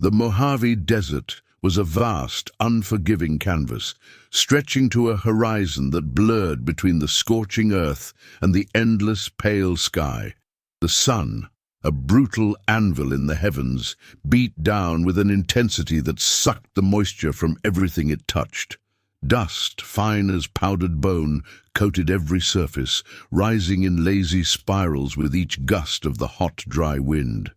The Mojave Desert was a vast, unforgiving canvas, stretching to a horizon that blurred between the scorching earth and the endless pale sky. The sun, a brutal anvil in the heavens, beat down with an intensity that sucked the moisture from everything it touched. Dust, fine as powdered bone, coated every surface, rising in lazy spirals with each gust of the hot, dry wind.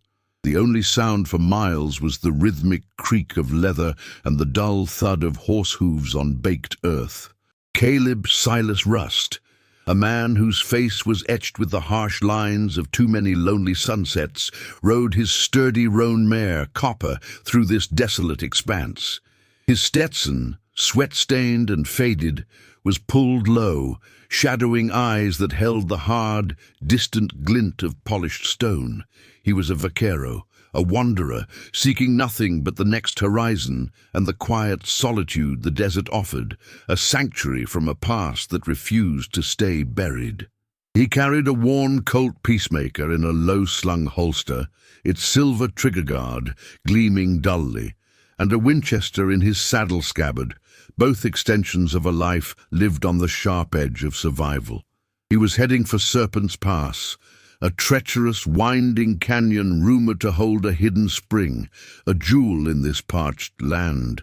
The only sound for miles was the rhythmic creak of leather and the dull thud of horse hooves on baked earth. Caleb Silas Rust, a man whose face was etched with the harsh lines of too many lonely sunsets, rode his sturdy roan mare, Copper, through this desolate expanse. His Stetson, sweat-stained and faded, was pulled low, shadowing eyes that held the hard, distant glint of polished stone. He was a vaquero, a wanderer, seeking nothing but the next horizon and the quiet solitude the desert offered, a sanctuary from a past that refused to stay buried. He carried a worn Colt Peacemaker in a low-slung holster, its silver trigger guard gleaming dully, and a Winchester in his saddle scabbard, both extensions of a life lived on the sharp edge of survival. He was heading for Serpent's Pass, a treacherous, winding canyon rumored to hold a hidden spring, a jewel in this parched land.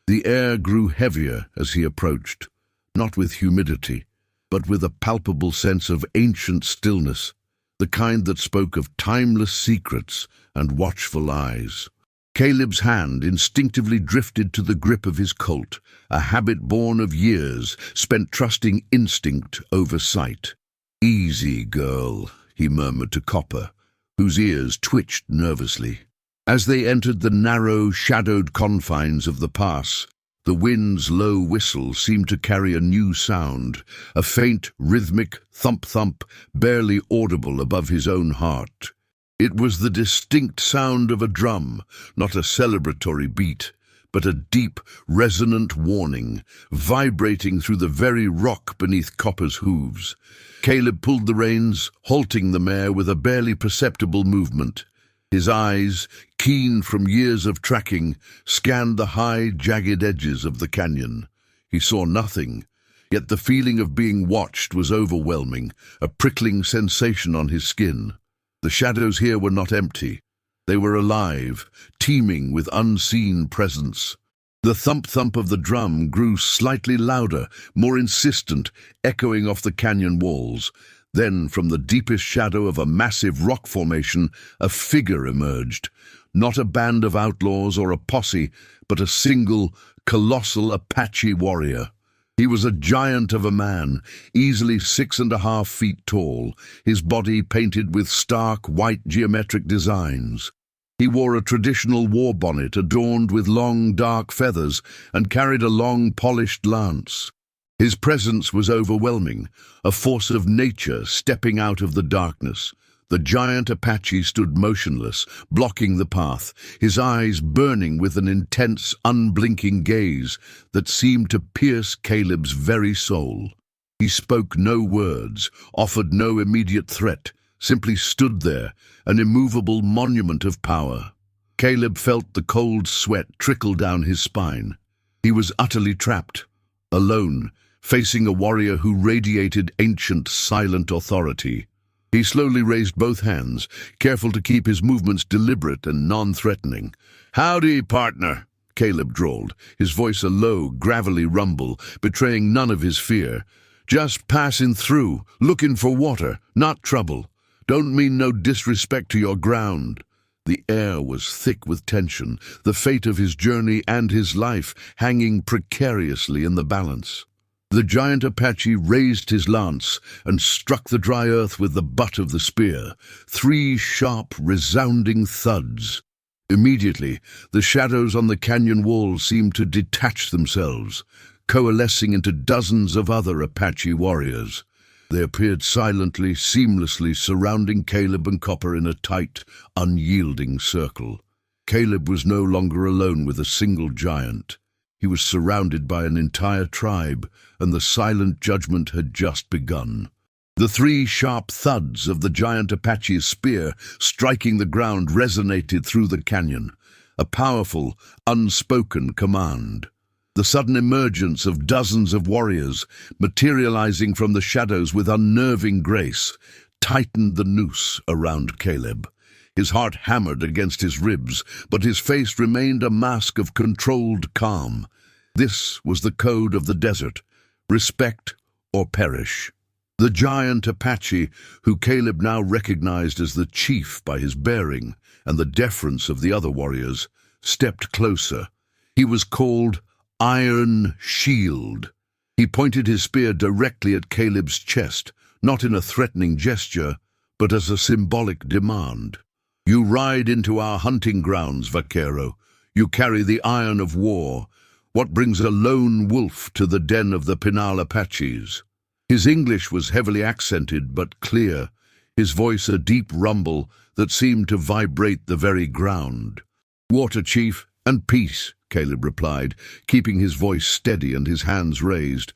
The air grew heavier as he approached, not with humidity, but with a palpable sense of ancient stillness, the kind that spoke of timeless secrets and watchful eyes. Caleb's hand instinctively drifted to the grip of his Colt, a habit born of years spent trusting instinct over sight. "Easy, girl," he murmured to Copper, whose ears twitched nervously. As they entered the narrow, shadowed confines of the pass, the wind's low whistle seemed to carry a new sound, a faint, rhythmic thump-thump barely audible above his own heart. It was the distinct sound of a drum, not a celebratory beat, but a deep, resonant warning, vibrating through the very rock beneath Copper's hooves. Caleb pulled the reins, halting the mare with a barely perceptible movement. His eyes, keen from years of tracking, scanned the high, jagged edges of the canyon. He saw nothing, yet the feeling of being watched was overwhelming, a prickling sensation on his skin. The shadows here were not empty. They were alive, teeming with unseen presence. The thump-thump of the drum grew slightly louder, more insistent, echoing off the canyon walls. Then, from the deepest shadow of a massive rock formation, a figure emerged. Not a band of outlaws or a posse, but a single, colossal Apache warrior. He was a giant of a man, easily 6.5 feet tall, his body painted with stark white geometric designs. He wore a traditional war bonnet adorned with long, dark feathers and carried a long, polished lance. His presence was overwhelming, a force of nature stepping out of the darkness. The giant Apache stood motionless, blocking the path, his eyes burning with an intense, unblinking gaze that seemed to pierce Caleb's very soul. He spoke no words, offered no immediate threat, simply stood there, an immovable monument of power. Caleb felt the cold sweat trickle down his spine. He was utterly trapped, alone, facing a warrior who radiated ancient, silent authority. He slowly raised both hands, careful to keep his movements deliberate and non-threatening. "Howdy, partner," Caleb drawled, his voice a low, gravelly rumble, betraying none of his fear. "Just passing through, looking for water, not trouble. Don't mean no disrespect to your ground." The air was thick with tension, the fate of his journey and his life hanging precariously in the balance. The giant Apache raised his lance and struck the dry earth with the butt of the spear. 3 sharp, resounding thuds. Immediately, the shadows on the canyon wall seemed to detach themselves, coalescing into dozens of other Apache warriors. They appeared silently, seamlessly, surrounding Caleb and Copper in a tight, unyielding circle. Caleb was no longer alone with a single giant. He was surrounded by an entire tribe, and the silent judgment had just begun. The 3 sharp thuds of the giant Apache's spear striking the ground resonated through the canyon. a powerful, unspoken command. The sudden emergence of dozens of warriors, materializing from the shadows with unnerving grace, tightened the noose around Caleb. His heart hammered against his ribs, but his face remained a mask of controlled calm. This was the code of the desert: respect or perish. The giant Apache, who Caleb now recognized as the chief by his bearing and the deference of the other warriors, stepped closer. He was called Iron Shield. He pointed his spear directly at Caleb's chest, not in a threatening gesture, but as a symbolic demand. You ride into our hunting grounds, Vaquero. You carry the iron of war. What brings a lone wolf to the den of the Pinal Apaches? His English was heavily accented but clear, his voice a deep rumble that seemed to vibrate the very ground. Water, Chief, and peace, Caleb replied, keeping his voice steady and his hands raised.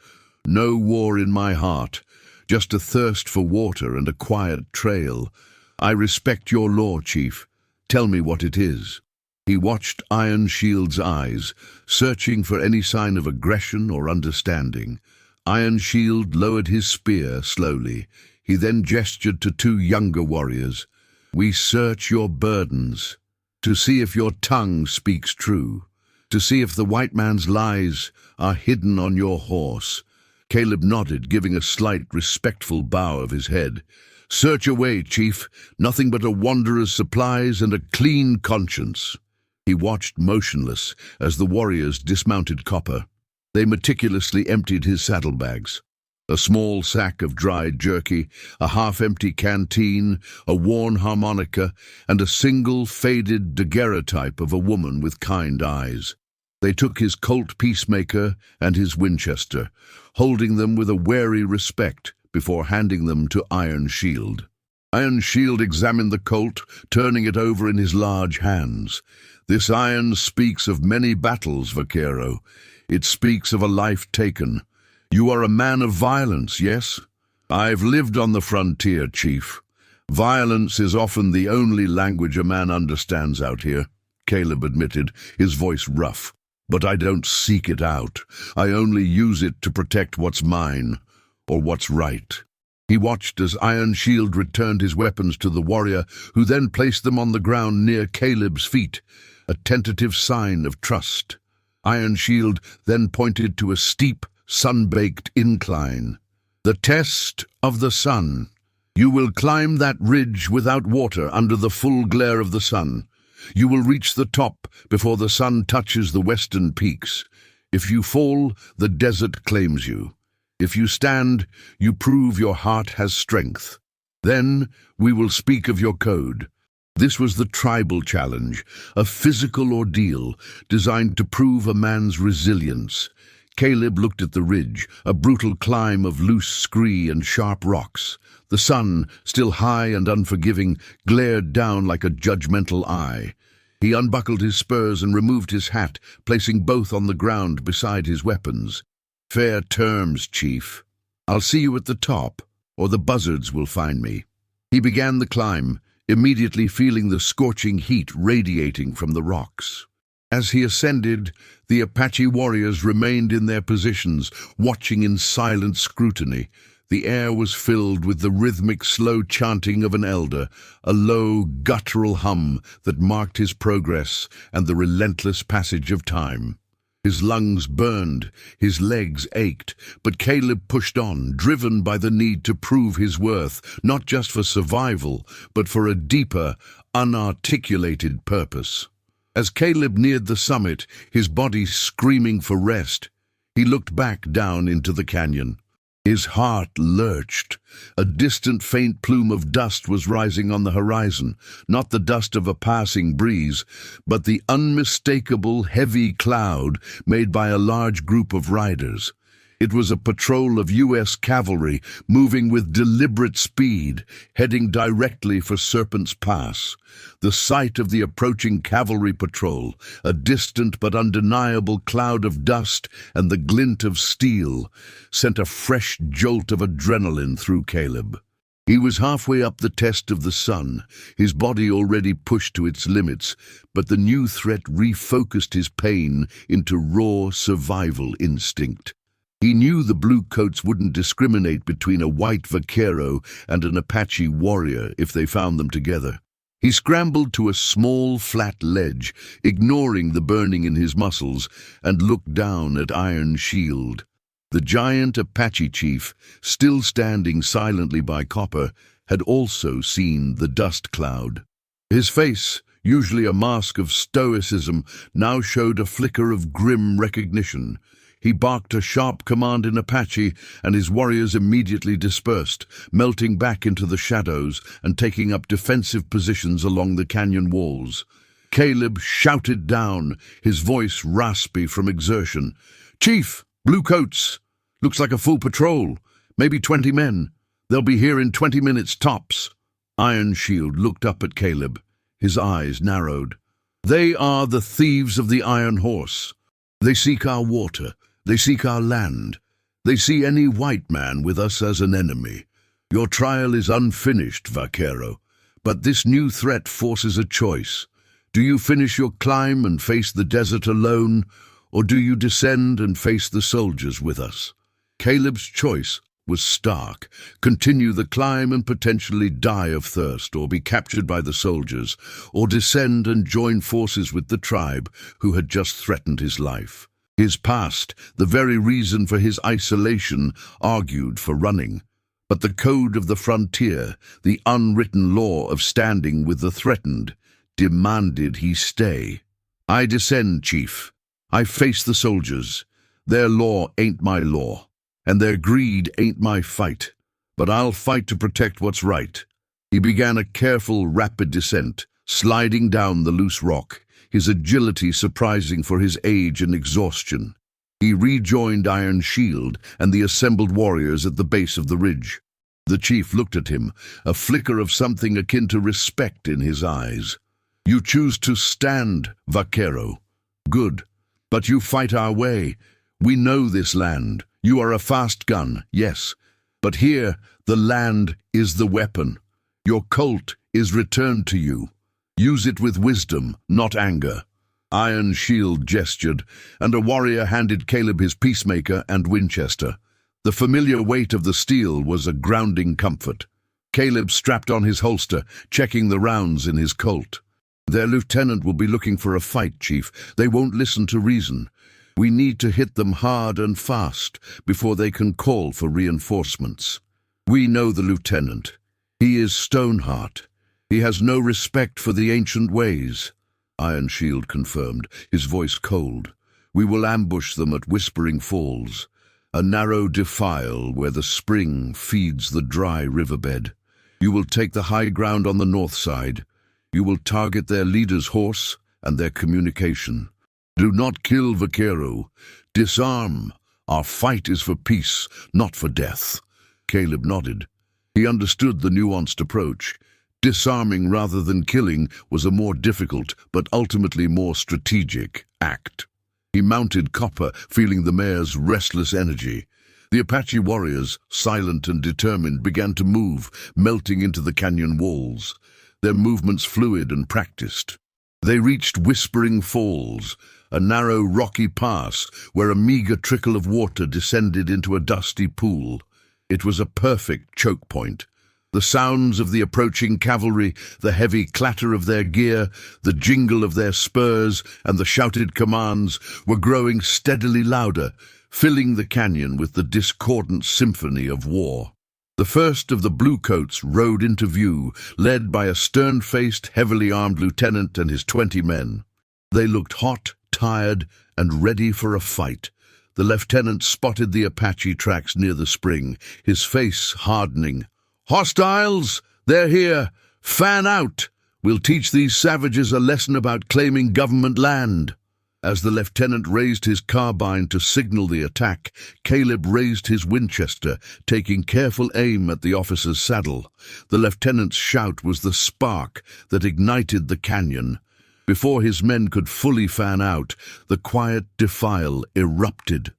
No war in my heart, just a thirst for water and a quiet trail. I respect your law, Chief. Tell me what it is. He watched Iron Shield's eyes, searching for any sign of aggression or understanding. Iron Shield lowered his spear slowly. He then gestured to two younger warriors. We search your burdens, to see if your tongue speaks true, to see if the white man's lies are hidden on your horse. Caleb nodded, giving a slight, respectful bow of his head. Search away, Chief. Nothing but a wanderer's supplies and a clean conscience. He watched motionless as the warriors dismounted Copper. They meticulously emptied his saddlebags. A small sack of dried jerky, a half-empty canteen, a worn harmonica, and a single faded daguerreotype of a woman with kind eyes. They took his Colt Peacemaker and his Winchester, holding them with a wary respect before handing them to Iron Shield. Iron Shield examined the Colt, turning it over in his large hands. This iron speaks of many battles, Vaquero. It speaks of a life taken. You are a man of violence, yes? I've lived on the frontier, Chief. Violence is often the only language a man understands out here, Caleb admitted, his voice rough. But I don't seek it out. I only use it to protect what's mine, or what's right. He watched as Iron Shield returned his weapons to the warrior, who then placed them on the ground near Caleb's feet, a tentative sign of trust. Iron Shield then pointed to a steep, sun-baked incline. The test of the sun. You will climb that ridge without water under the full glare of the sun. You will reach the top before the sun touches the western peaks. If you fall, the desert claims you. If you stand, you prove your heart has strength. Then we will speak of your code. This was the tribal challenge, a physical ordeal designed to prove a man's resilience. Caleb looked at the ridge, a brutal climb of loose scree and sharp rocks. The sun, still high and unforgiving, glared down like a judgmental eye. He unbuckled his spurs and removed his hat, placing both on the ground beside his weapons. Fair terms, Chief. I'll see you at the top, or the buzzards will find me. He began the climb, immediately feeling the scorching heat radiating from the rocks. As he ascended, the Apache warriors remained in their positions, watching in silent scrutiny. The air was filled with the rhythmic, slow chanting of an elder, a low, guttural hum that marked his progress and the relentless passage of time. His lungs burned, his legs ached, but Caleb pushed on, driven by the need to prove his worth, not just for survival, but for a deeper, unarticulated purpose. As Caleb neared the summit, his body screaming for rest, he looked back down into the canyon. His heart lurched. A distant faint plume of dust was rising on the horizon, not the dust of a passing breeze, but the unmistakable heavy cloud made by a large group of riders. It was a patrol of U.S. cavalry moving with deliberate speed, heading directly for Serpent's Pass. The sight of the approaching cavalry patrol, a distant but undeniable cloud of dust and the glint of steel, sent a fresh jolt of adrenaline through Caleb. He was halfway up the test of the sun, his body already pushed to its limits, but the new threat refocused his pain into raw survival instinct. He knew the bluecoats wouldn't discriminate between a white vaquero and an Apache warrior if they found them together. He scrambled to a small, flat ledge, ignoring the burning in his muscles, and looked down at Iron Shield. The giant Apache chief, still standing silently by Copper, had also seen the dust cloud. His face, usually a mask of stoicism, now showed a flicker of grim recognition. He barked a sharp command in Apache, and his warriors immediately dispersed, melting back into the shadows and taking up defensive positions along the canyon walls. Caleb shouted down, his voice raspy from exertion. "Chief, bluecoats! Looks like a full patrol. Maybe 20 men. They'll be here in 20 minutes tops." Iron Shield looked up at Caleb. His eyes narrowed. "They are the thieves of the Iron Horse. They seek our water. They seek our land. They see any white man with us as an enemy. Your trial is unfinished, Vaquero, but this new threat forces a choice. Do you finish your climb and face the desert alone, or do you descend and face the soldiers with us?" Caleb's choice was stark: continue the climb and potentially die of thirst, or be captured by the soldiers, or descend and join forces with the tribe who had just threatened his life. His past, the very reason for his isolation, argued for running. But the code of the frontier, the unwritten law of standing with the threatened, demanded he stay. "I descend, Chief. I face the soldiers. Their law ain't my law, and their greed ain't my fight. But I'll fight to protect what's right." He began a careful, rapid descent, sliding down the loose rock, his agility surprising for his age and exhaustion. He rejoined Iron Shield and the assembled warriors at the base of the ridge. The chief looked at him, a flicker of something akin to respect in his eyes. "You choose to stand, Vaquero. Good. But you fight our way. We know this land. You are a fast gun, yes. But here, the land is the weapon. Your colt is returned to you. Use it with wisdom, not anger." Iron Shield gestured, and a warrior handed Caleb his peacemaker and Winchester. The familiar weight of the steel was a grounding comfort. Caleb strapped on his holster, checking the rounds in his Colt. "Their lieutenant will be looking for a fight, Chief. They won't listen to reason. We need to hit them hard and fast before they can call for reinforcements. We know the lieutenant. He is Stoneheart. He has no respect for the ancient ways." Iron Shield confirmed, his voice cold. "We will ambush them at Whispering Falls, a narrow defile where the spring feeds the dry riverbed. You will take the high ground on the north side. You will target their leader's horse and their communication. Do not kill Vaquero. Disarm. Our fight is for peace, not for death." Caleb nodded. He understood the nuanced approach. Disarming rather than killing was a more difficult, but ultimately more strategic, act. He mounted Copper, feeling the mare's restless energy. The Apache warriors, silent and determined, began to move, melting into the canyon walls, their movements fluid and practiced. They reached Whispering Falls, a narrow rocky pass where a meager trickle of water descended into a dusty pool. It was a perfect choke point. The sounds of the approaching cavalry, the heavy clatter of their gear, the jingle of their spurs, and the shouted commands were growing steadily louder, filling the canyon with the discordant symphony of war. The first of the bluecoats rode into view, led by a stern-faced, heavily armed lieutenant and his 20 men. They looked hot, tired, and ready for a fight. The lieutenant spotted the Apache tracks near the spring, his face hardening. "Hostiles! They're here! Fan out! We'll teach these savages a lesson about claiming government land." As the lieutenant raised his carbine to signal the attack, Caleb raised his Winchester, taking careful aim at the officer's saddle. The lieutenant's shout was the spark that ignited the canyon. Before his men could fully fan out, the quiet defile erupted.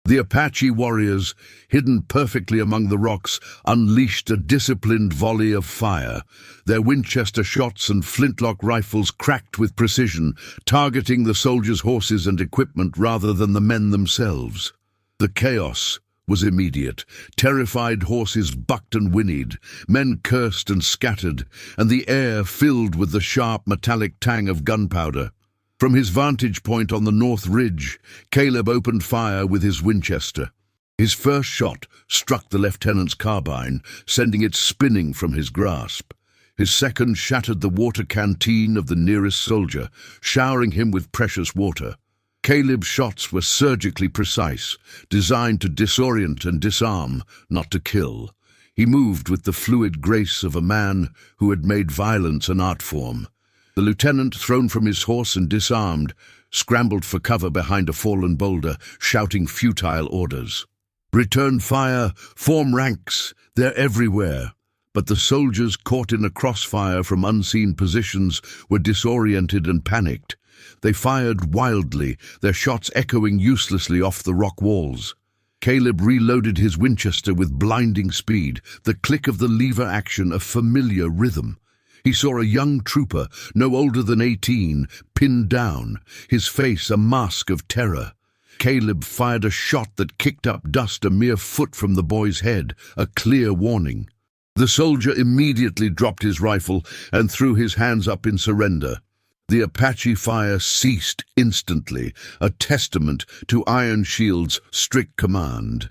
The Apache warriors, hidden perfectly among the rocks, unleashed a disciplined volley of fire. Their Winchester shots and flintlock rifles cracked with precision, targeting the soldiers' horses and equipment rather than the men themselves. The chaos was immediate. Terrified horses bucked and whinnied, men cursed and scattered, and the air filled with the sharp metallic tang of gunpowder. From his vantage point on the north ridge, Caleb opened fire with his Winchester. His first shot struck the lieutenant's carbine, sending it spinning from his grasp. His second shattered the water canteen of the nearest soldier, showering him with precious water. Caleb's shots were surgically precise, designed to disorient and disarm, not to kill. He moved with the fluid grace of a man who had made violence an art form. The lieutenant, thrown from his horse and disarmed, scrambled for cover behind a fallen boulder, shouting futile orders. "Return fire! Form ranks! They're everywhere!" But the soldiers, caught in a crossfire from unseen positions, were disoriented and panicked. They fired wildly, their shots echoing uselessly off the rock walls. Caleb reloaded his Winchester with blinding speed, the click of the lever action a familiar rhythm. He saw a young trooper, no older than 18, pinned down, his face a mask of terror. Caleb fired a shot that kicked up dust a mere foot from the boy's head, a clear warning. The soldier immediately dropped his rifle and threw his hands up in surrender. The Apache fire ceased instantly, a testament to Iron Shield's strict command.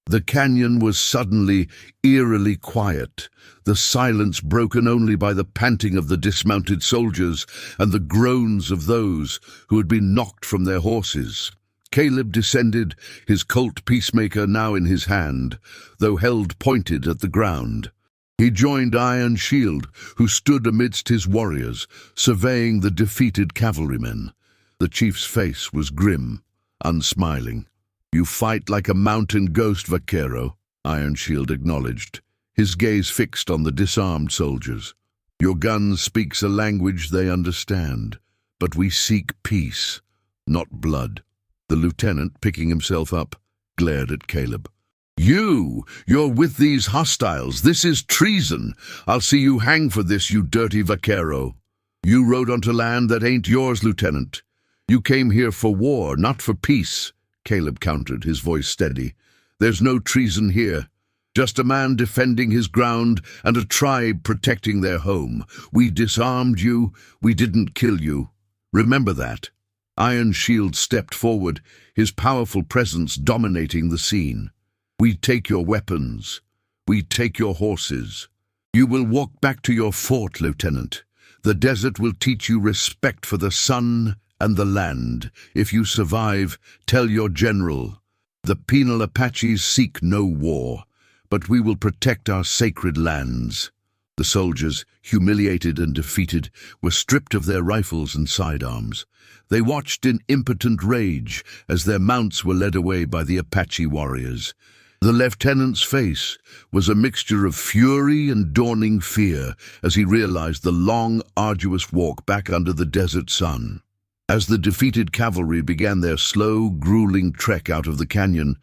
The canyon was suddenly eerily quiet, the silence broken only by the panting of the dismounted soldiers and the groans of those who had been knocked from their horses. Caleb descended, his Colt Peacemaker now in his hand, though held pointed at the ground. He joined Iron Shield, who stood amidst his warriors, surveying the defeated cavalrymen. The chief's face was grim, unsmiling. "You fight like a mountain ghost, Vaquero," Iron Shield acknowledged, his gaze fixed on the disarmed soldiers. "Your gun speaks a language they understand, but we seek peace, not blood." The lieutenant, picking himself up, glared at Caleb. You're with these hostiles. This is treason. I'll see you hang for this, you dirty Vaquero." "You rode onto land that ain't yours, Lieutenant. You came here for war, not for peace," Caleb countered, his voice steady. "There's no treason here. Just a man defending his ground and a tribe protecting their home. We disarmed you. We didn't kill you. Remember that." Iron Shield stepped forward, his powerful presence dominating the scene. "We take your weapons. We take your horses. You will walk back to your fort, Lieutenant. The desert will teach you respect for the sun and the land. If you survive, tell your general. The penal Apaches seek no war, but we will protect our sacred lands." The soldiers, humiliated and defeated, were stripped of their rifles and sidearms. They watched in impotent rage as their mounts were led away by the Apache warriors. The lieutenant's face was a mixture of fury and dawning fear as he realized the long, arduous walk back under the desert sun. As the defeated cavalry began their slow, grueling trek out of the canyon,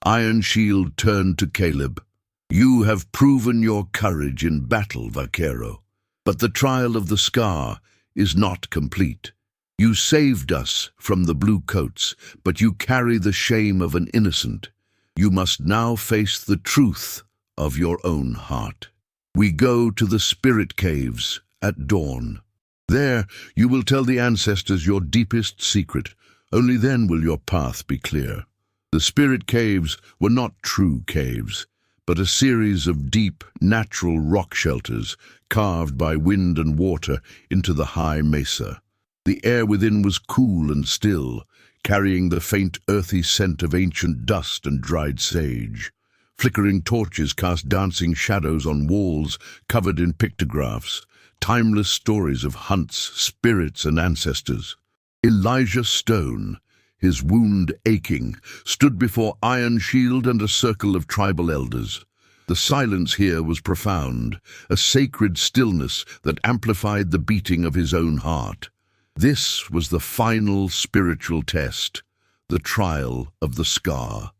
Iron Shield turned to Caleb. "You have proven your courage in battle, Vaquero, but the trial of the scar is not complete. You saved us from the blue coats, but you carry the shame of an innocent. You must now face the truth of your own heart. We go to the spirit caves at dawn. There you will tell the ancestors your deepest secret. Only then will your path be clear." The spirit caves were not true caves, but a series of deep, natural rock shelters carved by wind and water into the high mesa. The air within was cool and still, carrying the faint earthy scent of ancient dust and dried sage. Flickering torches cast dancing shadows on walls covered in pictographs, timeless stories of hunts, spirits, and ancestors. Elijah Stone, his wound aching, stood before Iron Shield and a circle of tribal elders. The silence here was profound, a sacred stillness that amplified the beating of his own heart. This was the final spiritual test, the trial of the scar.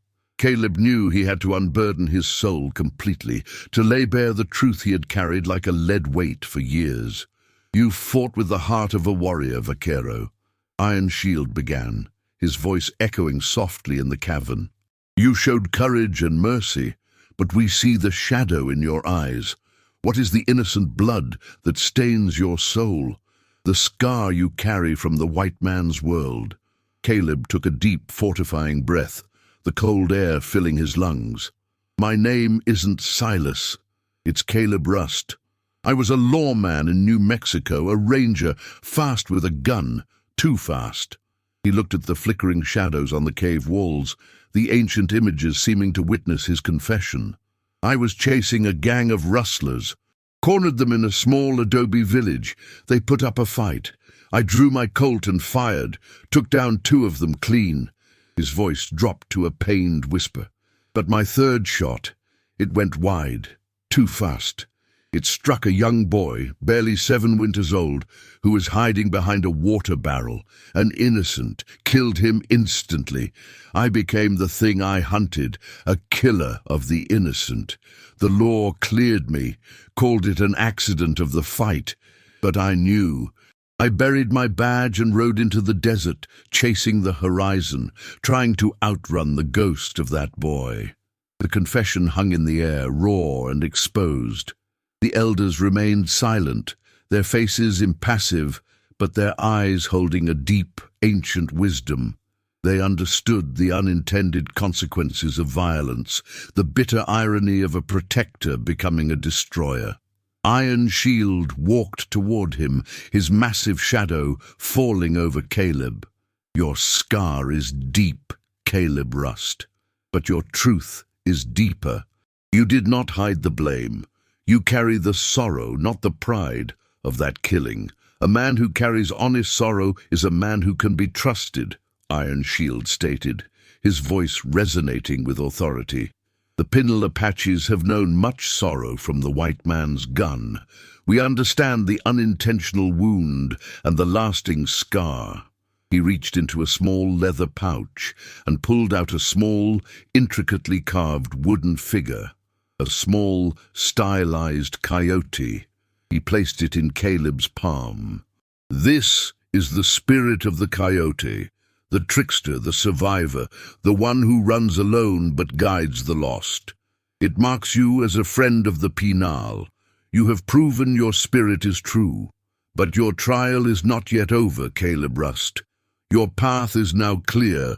Caleb knew he had to unburden his soul completely, to lay bare the truth he had carried like a lead weight for years. "You fought with the heart of a warrior, Vaquero," Iron Shield began, his voice echoing softly in the cavern. "You showed courage and mercy, but we see the shadow in your eyes. What is the innocent blood that stains your soul? The scar you carry from the white man's world." Caleb took a deep, fortifying breath, the cold air filling his lungs. "My name isn't Silas. It's Caleb Rust. I was a lawman in New Mexico, a ranger, fast with a gun, too fast." He looked at the flickering shadows on the cave walls, the ancient images seeming to witness his confession. "I was chasing a gang of rustlers, cornered them in a small adobe village. They put up a fight. I drew my Colt and fired, took down 2 of them clean." His voice dropped to a pained whisper. "But my 3rd shot, it went wide, too fast. It struck a young boy, barely 7 winters old, who was hiding behind a water barrel, an innocent, killed him instantly. I became the thing I hunted, a killer of the innocent. The law cleared me, called it an accident of the fight, but I knew. I buried my badge and rode into the desert, chasing the horizon, trying to outrun the ghost of that boy." The confession hung in the air, raw and exposed. The elders remained silent, their faces impassive, but their eyes holding a deep, ancient wisdom. They understood the unintended consequences of violence, the bitter irony of a protector becoming a destroyer. Iron Shield walked toward him, his massive shadow falling over Caleb. "Your scar is deep, Caleb Rust, but your truth is deeper. You did not hide the blame. You carry the sorrow, not the pride, of that killing. A man who carries honest sorrow is a man who can be trusted," Iron Shield stated, his voice resonating with authority. "The Pinal Apaches have known much sorrow from the white man's gun. We understand the unintentional wound and the lasting scar." He reached into a small leather pouch and pulled out a small, intricately carved wooden figure, a small, stylized coyote. He placed it in Caleb's palm. "This is the spirit of the coyote, the trickster, the survivor, the one who runs alone but guides the lost. It marks you as a friend of the Pinal. You have proven your spirit is true. But your trial is not yet over, Caleb Rust. Your path is now clear,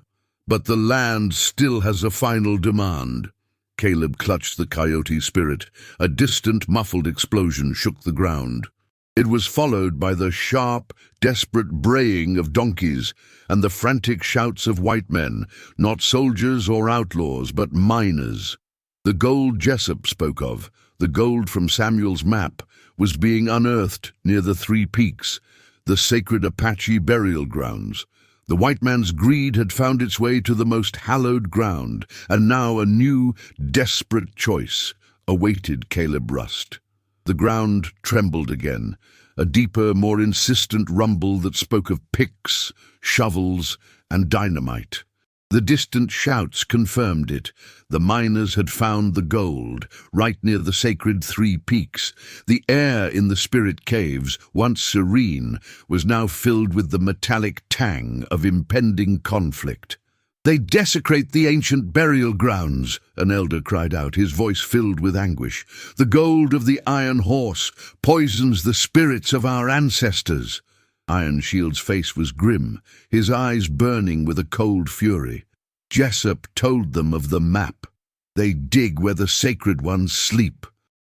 but the land still has a final demand." Caleb clutched the coyote's spirit. A distant, muffled explosion shook the ground. It was followed by the sharp, desperate braying of donkeys and the frantic shouts of white men, not soldiers or outlaws, but miners. The gold Jessup spoke of, the gold from Samuel's map, was being unearthed near the 3 peaks, the sacred Apache burial grounds. The white man's greed had found its way to the most hallowed ground, and now a new, desperate choice awaited Caleb Rust. The ground trembled again, a deeper, more insistent rumble that spoke of picks, shovels, and dynamite. The distant shouts confirmed it. The miners had found the gold, right near the sacred 3 peaks. The air in the spirit caves, once serene, was now filled with the metallic tang of impending conflict. "They desecrate the ancient burial grounds," an elder cried out, his voice filled with anguish. "The gold of the Iron Horse poisons the spirits of our ancestors." Iron Shield's face was grim, his eyes burning with a cold fury. Jessup told them of the map. "They dig where the sacred ones sleep.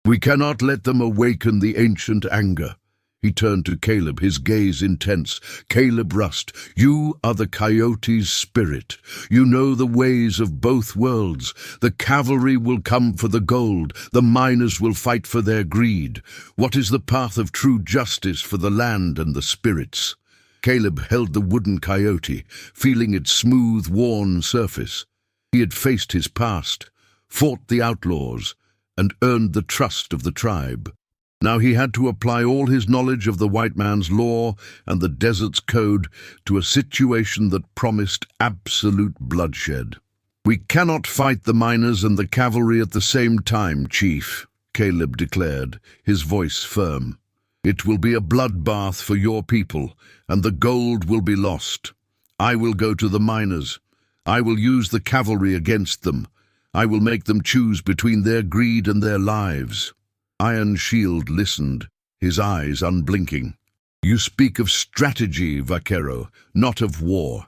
We cannot let them awaken the ancient anger." He turned to Caleb, his gaze intense. "Caleb Rust, you are the coyote's spirit. You know the ways of both worlds. The cavalry will come for the gold. The miners will fight for their greed. What is the path of true justice for the land and the spirits?" Caleb held the wooden coyote, feeling its smooth, worn surface. He had faced his past, fought the outlaws, and earned the trust of the tribe. Now he had to apply all his knowledge of the white man's law and the desert's code to a situation that promised absolute bloodshed. "We cannot fight the miners and the cavalry at the same time, Chief," Caleb declared, his voice firm. "It will be a bloodbath for your people, and the gold will be lost. I will go to the miners. I will use the cavalry against them. I will make them choose between their greed and their lives." Iron Shield listened, his eyes unblinking. "You speak of strategy, Vaquero, not of war.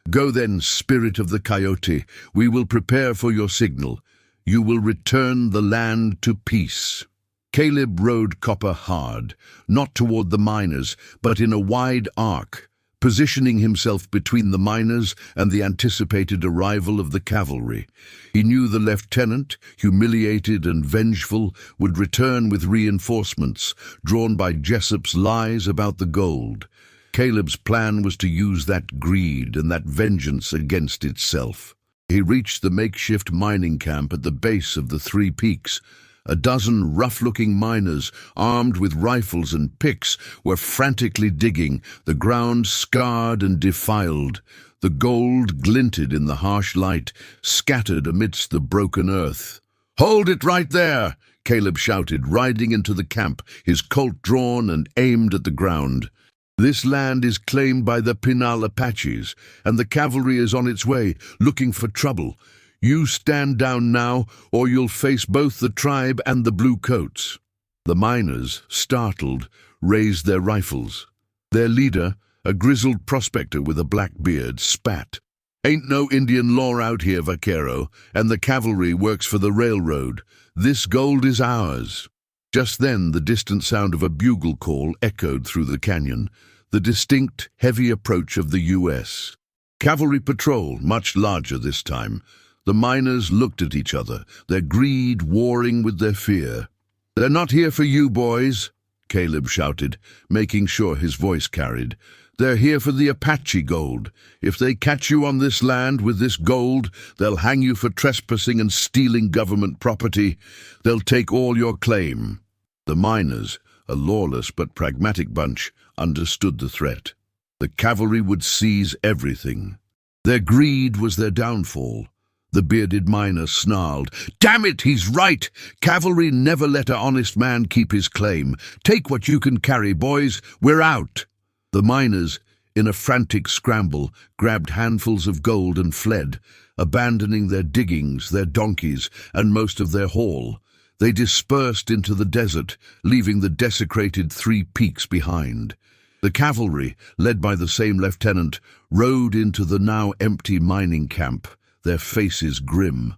Go then, Spirit of the Coyote. We will prepare for your signal. You will return the land to peace." Caleb rode Copper hard, not toward the miners, but in a wide arc, positioning himself between the miners and the anticipated arrival of the cavalry. He knew the lieutenant, humiliated and vengeful, would return with reinforcements, drawn by Jessup's lies about the gold. Caleb's plan was to use that greed and that vengeance against itself. He reached the makeshift mining camp at the base of the Three Peaks. A dozen rough-looking miners, armed with rifles and picks, were frantically digging, the ground scarred and defiled. The gold glinted in the harsh light, scattered amidst the broken earth. "Hold it right there!" Caleb shouted, riding into the camp, his Colt drawn and aimed at the ground. "This land is claimed by the Pinal Apaches, and the cavalry is on its way, looking for trouble. You stand down now, or you'll face both the tribe and the blue coats." The miners, startled, raised their rifles. Their leader, a grizzled prospector with a black beard, spat. "Ain't no Indian law out here, Vaquero, and the cavalry works for the railroad. This gold is ours." Just then the distant sound of a bugle call echoed through the canyon, the distinct, heavy approach of the U.S. Cavalry patrol, much larger this time. The miners looked at each other, their greed warring with their fear. "They're not here for you, boys," Caleb shouted, making sure his voice carried. "They're here for the Apache gold. If they catch you on this land with this gold, they'll hang you for trespassing and stealing government property. They'll take all your claim." The miners, a lawless but pragmatic bunch, understood the threat. The cavalry would seize everything. Their greed was their downfall. The bearded miner snarled, "Damn it, he's right! Cavalry never let an honest man keep his claim. Take what you can carry, boys. We're out." The miners, in a frantic scramble, grabbed handfuls of gold and fled, abandoning their diggings, their donkeys, and most of their haul. They dispersed into the desert, leaving the desecrated Three Peaks behind. The cavalry, led by the same lieutenant, rode into the now empty mining camp, their faces grim.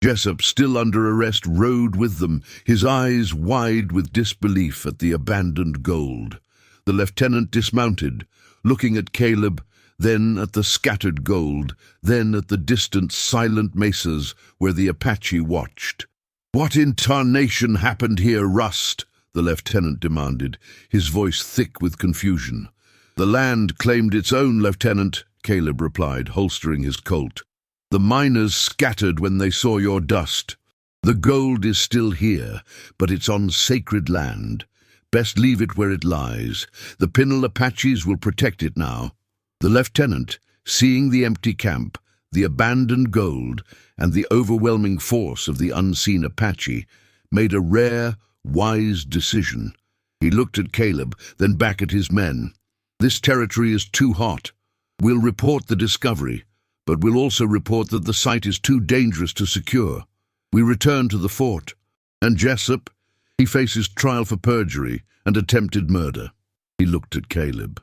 Jessup, still under arrest, rode with them, his eyes wide with disbelief at the abandoned gold. The lieutenant dismounted, looking at Caleb, then at the scattered gold, then at the distant silent mesas where the Apache watched. "What in tarnation happened here, Rust?" the lieutenant demanded, his voice thick with confusion. "The land claimed its own, Lieutenant," Caleb replied, holstering his Colt. "The miners scattered when they saw your dust. The gold is still here, but it's on sacred land. Best leave it where it lies. The Pinal Apaches will protect it now." The lieutenant, seeing the empty camp, the abandoned gold, and the overwhelming force of the unseen Apache, made a rare, wise decision. He looked at Caleb, then back at his men. "This territory is too hot. We'll report the discovery, but we'll also report that the site is too dangerous to secure. We return to the fort. And Jessup, he faces trial for perjury and attempted murder." He looked at Caleb.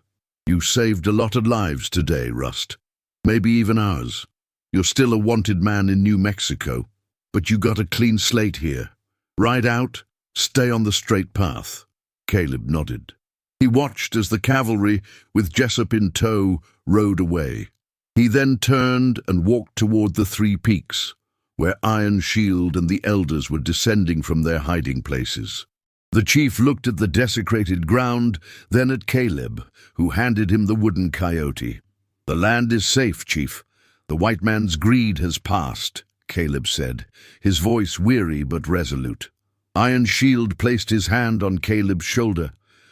"You saved a lot of lives today, Rust. Maybe even ours. You're still a wanted man in New Mexico, but you got a clean slate here. Ride out, stay on the straight path." Caleb nodded. He watched as the cavalry, with Jessup in tow, rode away. He then turned and walked toward the Three Peaks, where Iron Shield and the elders were descending from their hiding places. The chief looked at the desecrated ground, then at Caleb, who handed him the wooden coyote. "The land is safe, Chief. The white man's greed has passed," Caleb said, his voice weary but resolute. Iron Shield placed his hand on Caleb's shoulder.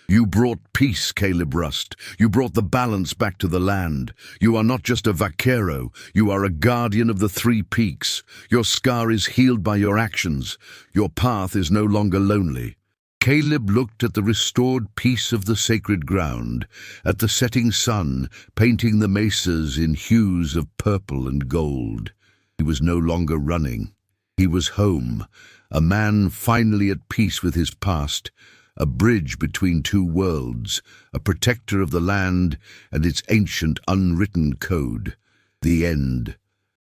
You brought peace, Caleb Rust. You brought the balance back to the land. You are not just a vaquero, you are a guardian of the three peaks. Your scar is healed by your actions. Your path is no longer lonely. Caleb looked at the restored peace of the sacred ground, at the setting sun painting the mesas in hues of purple and gold. He was no longer running. He was home, a man finally at peace with his past, a bridge between two worlds, a protector of the land and its ancient unwritten code. The end.